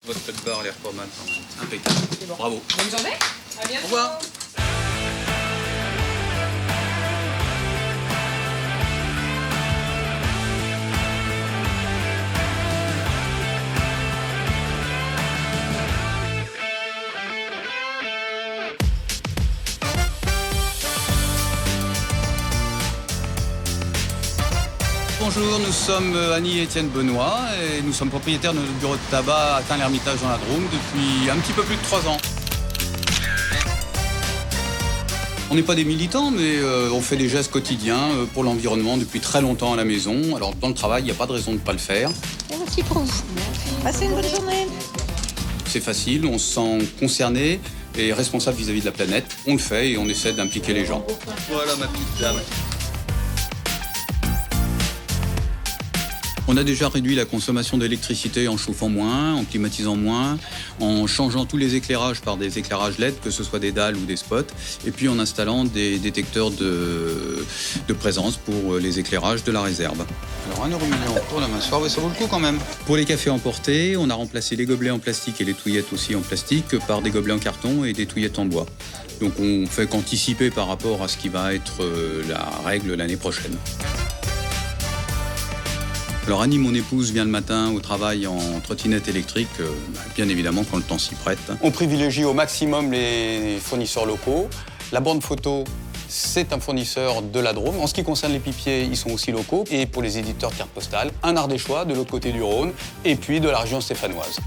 Votre code barre a l'air pas mal quand même. Impeccable. C'est bon. Bravo. Bonne journée. À bientôt. Au revoir. Bonjour, nous sommes Annie et Étienne Benoît et nous sommes propriétaires de notre bureau de tabac à Tain-l'Hermitage dans la Drôme depuis un petit peu plus de 3 ans. On n'est pas des militants, mais on fait des gestes quotidiens pour l'environnement depuis très longtemps à la maison. Alors dans le travail, il n'y a pas de raison de ne pas le faire. Et merci pour vous. Passez une bonne journée. C'est facile, on se sent concerné et responsable vis-à-vis de la planète. On le fait et on essaie d'impliquer les gens. Voilà ma petite dame. On a déjà réduit la consommation d'électricité en chauffant moins, en climatisant moins, en changeant tous les éclairages par des éclairages LED, que ce soit des dalles ou des spots, et puis en installant des détecteurs de présence pour les éclairages de la réserve. Alors 1,1 € pour la main soir, ça vaut le coup quand même. Pour les cafés emportés, on a remplacé les gobelets en plastique et les touillettes aussi en plastique par des gobelets en carton et des touillettes en bois. Donc on fait qu'anticiper par rapport à ce qui va être la règle l'année prochaine. Alors Annie, mon épouse, vient le matin au travail en trottinette électrique, bien évidemment quand le temps s'y prête. On privilégie au maximum les fournisseurs locaux. La bande photo, c'est un fournisseur de la Drôme. En ce qui concerne les pipiers, ils sont aussi locaux. Et pour les éditeurs de cartes postales, un Ardéchois de l'autre côté du Rhône et puis de la région stéphanoise.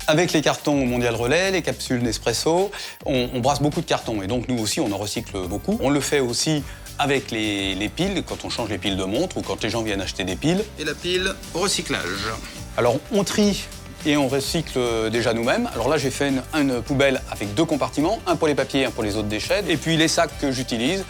Avec les cartons Mondial Relais, les capsules Nespresso, on brasse beaucoup de cartons et donc nous aussi on en recycle beaucoup. On le fait aussi avec les piles, quand on change les piles de montre ou quand les gens viennent acheter des piles. Et la pile au recyclage. Alors on trie et on recycle déjà nous-mêmes. Alors là j'ai fait une poubelle avec 2 compartiments, un pour les papiers, un pour les autres déchets. Et puis les sacs que j'utilise,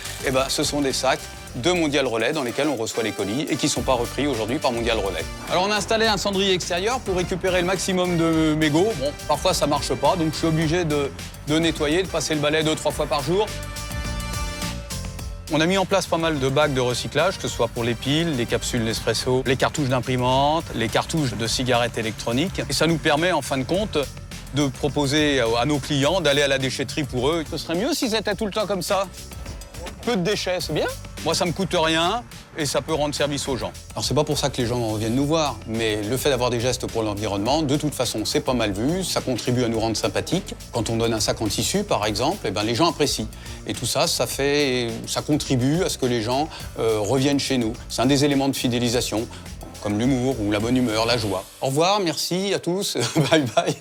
ce sont des sacs de Mondial Relais dans lesquels on reçoit les colis et qui ne sont pas repris aujourd'hui par Mondial Relais. Alors on a installé un cendrier extérieur pour récupérer le maximum de mégots. Bon, parfois ça marche pas, donc je suis obligé de nettoyer, de passer le balai 2-3 fois par jour. On a mis en place pas mal de bacs de recyclage, que ce soit pour les piles, les capsules Nespresso, les cartouches d'imprimante, les cartouches de cigarettes électroniques. Et ça nous permet, en fin de compte, de proposer à nos clients d'aller à la déchetterie pour eux. Ce serait mieux si c'était tout le temps comme ça. Peu de déchets, c'est bien. Moi, ça me coûte rien et ça peut rendre service aux gens. Alors, c'est pas pour ça que les gens viennent nous voir, mais le fait d'avoir des gestes pour l'environnement, de toute façon, c'est pas mal vu, ça contribue à nous rendre sympathiques. Quand on donne un sac en tissu, par exemple, les gens apprécient. Et tout ça, ça contribue à ce que les gens reviennent chez nous. C'est un des éléments de fidélisation, comme l'humour ou la bonne humeur, la joie. Au revoir, merci à tous, bye bye.